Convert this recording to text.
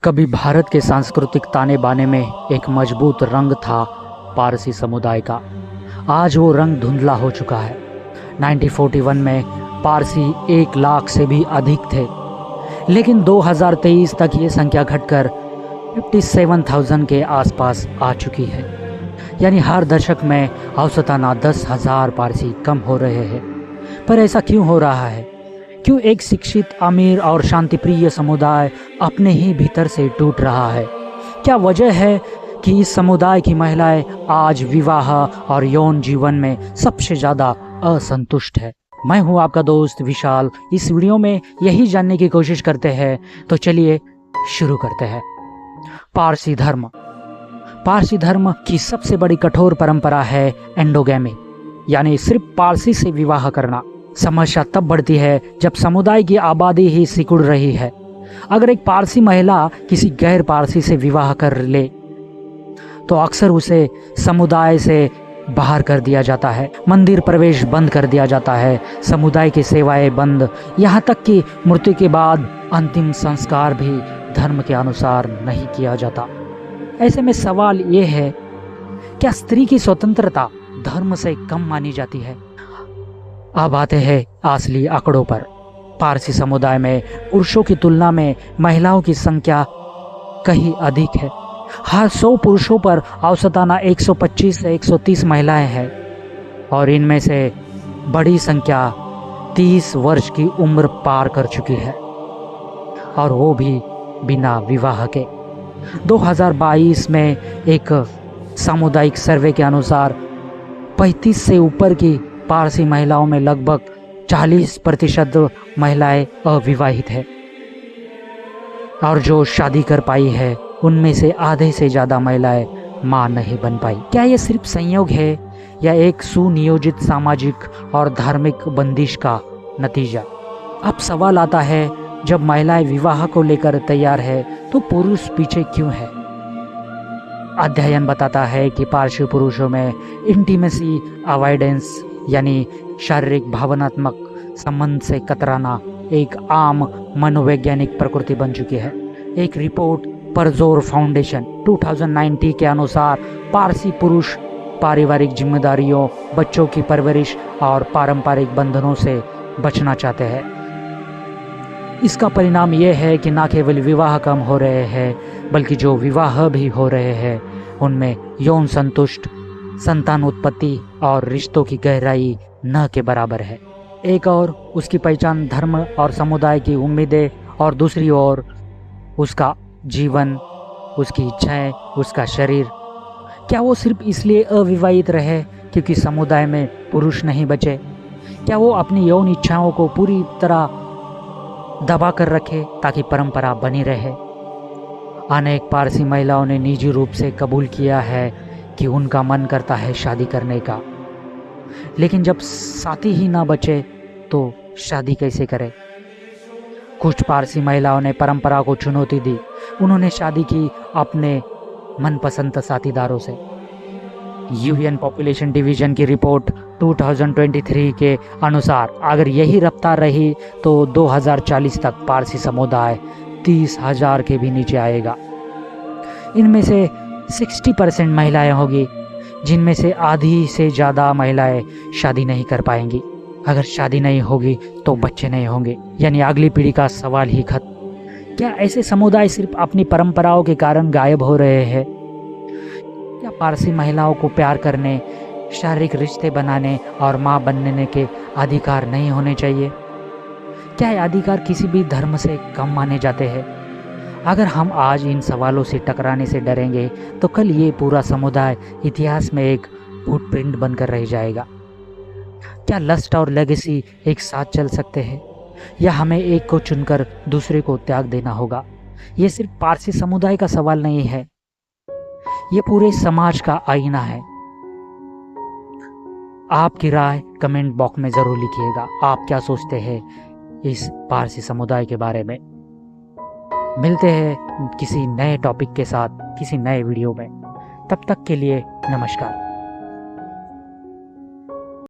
कभी भारत के सांस्कृतिक ताने बाने में एक मजबूत रंग था पारसी समुदाय का। आज वो रंग धुंधला हो चुका है। 1941 में पारसी 1 लाख से भी अधिक थे, लेकिन 2023 तक ये संख्या घटकर 57,000 के आसपास आ चुकी है। यानी हर दशक में औसतन 10,000 पारसी कम हो रहे हैं। पर ऐसा क्यों हो रहा है? क्यों एक शिक्षित, अमीर और शांतिप्रिय समुदाय अपने ही भीतर से टूट रहा है? क्या वजह है कि इस समुदाय की महिलाएं आज विवाह और यौन जीवन में सबसे ज़्यादा असंतुष्ट है? मैं हूं आपका दोस्त विशाल। इस वीडियो में यही जानने की कोशिश करते हैं, तो चलिए शुरू करते हैं। पारसी धर्म। पारसी धर्म की सबसे बड़ी कठोर परंपरा है एंडोगैमी, यानी सिर्फ पारसी से विवाह करना। समस्या तब बढ़ती है जब समुदाय की आबादी ही सिकुड़ रही है। अगर एक पारसी महिला किसी गैर पारसी से विवाह कर ले तो अक्सर उसे समुदाय से बाहर कर दिया जाता है, मंदिर प्रवेश बंद कर दिया जाता है, समुदाय की सेवाएं बंद, यहाँ तक कि मृत्यु के बाद अंतिम संस्कार भी धर्म के अनुसार नहीं किया जाता। ऐसे में सवाल ये है, क्या स्त्री की स्वतंत्रता धर्म से कम मानी जाती है? अब आते हैं असली आंकड़ों पर। पारसी समुदाय में पुरुषों की तुलना में महिलाओं की संख्या कहीं अधिक है। हर 100 पुरुषों पर औसताना 125 से 130 महिलाएं हैं, और इनमें से बड़ी संख्या 30 वर्ष की उम्र पार कर चुकी है, और वो भी बिना विवाह के। 2022 में एक सामुदायिक सर्वे के अनुसार 35 से ऊपर की पारसी महिलाओं में लगभग 40% महिलाएं अविवाहित है, और जो शादी कर पाई है उनमें से आधे से ज़्यादा महिलाएं मां नहीं बन पाई। क्या ये सिर्फ संयोग है या एक सुनियोजित सामाजिक और धार्मिक बंदिश का नतीजा? अब सवाल आता है, जब महिलाएं विवाह को लेकर तैयार है तो पुरुष पीछे क्यों है? अध्ययन बताता है कि पारसी पुरुषों में इंटीमेसी अवॉइडेंस, यानी शारीरिक भावनात्मक संबंध से कतराना, एक आम मनोवैज्ञानिक प्रकृति बन चुकी है। एक रिपोर्ट परजोर फाउंडेशन 2019 के अनुसार पारसी पुरुष पारिवारिक जिम्मेदारियों, बच्चों की परवरिश और पारंपरिक बंधनों से बचना चाहते हैं। इसका परिणाम यह है कि न केवल विवाह कम हो रहे हैं, बल्कि जो विवाह भी हो रहे हैं उनमें यौन संतुष्ट, संतान उत्पत्ति और रिश्तों की गहराई न के बराबर है। एक और उसकी पहचान धर्म और समुदाय की उम्मीदें, और दूसरी ओर उसका जीवन, उसकी इच्छाएं, उसका शरीर। क्या वो सिर्फ इसलिए अविवाहित रहे क्योंकि समुदाय में पुरुष नहीं बचे? क्या वो अपनी यौन इच्छाओं को पूरी तरह दबा कर रखे ताकि परंपरा बनी रहे? अनेक पारसी महिलाओं ने निजी रूप से कबूल किया है कि उनका मन करता है शादी करने का, लेकिन जब साथी ही ना बचे तो शादी कैसे करें? कुछ पारसी महिलाओं ने परंपरा को चुनौती दी। उन्होंने शादी की अपने मनपसंद साथीदारों से। यूएन पॉपुलेशन डिवीजन की रिपोर्ट 2023 के अनुसार अगर यही रफ्तार रही तो 2040 तक पारसी समुदाय 30,000 के भी नीचे आएगा। इनमें से 60% महिलाएं होगी, जिनमें से आधी से ज़्यादा महिलाएं शादी नहीं कर पाएंगी। अगर शादी नहीं होगी तो बच्चे नहीं होंगे, यानी अगली पीढ़ी का सवाल ही खत्म। क्या ऐसे समुदाय सिर्फ अपनी परंपराओं के कारण गायब हो रहे हैं? क्या पारसी महिलाओं को प्यार करने, शारीरिक रिश्ते बनाने और माँ बनने के अधिकार नहीं होने चाहिए? क्या ये अधिकार किसी भी धर्म से कम माने जाते हैं? अगर हम आज इन सवालों से टकराने से डरेंगे तो कल ये पूरा समुदाय इतिहास में एक फुटप्रिंट बनकर रह जाएगा। क्या लस्ट और लेगेसी एक साथ चल सकते हैं, या हमें एक को चुनकर दूसरे को त्याग देना होगा? ये सिर्फ पारसी समुदाय का सवाल नहीं है, ये पूरे समाज का आईना है। आपकी राय कमेंट बॉक्स में जरूर लिखिएगा। आप क्या सोचते हैं इस पारसी समुदाय के बारे में? मिलते हैं किसी नए टॉपिक के साथ किसी नए वीडियो में। तब तक के लिए नमस्कार।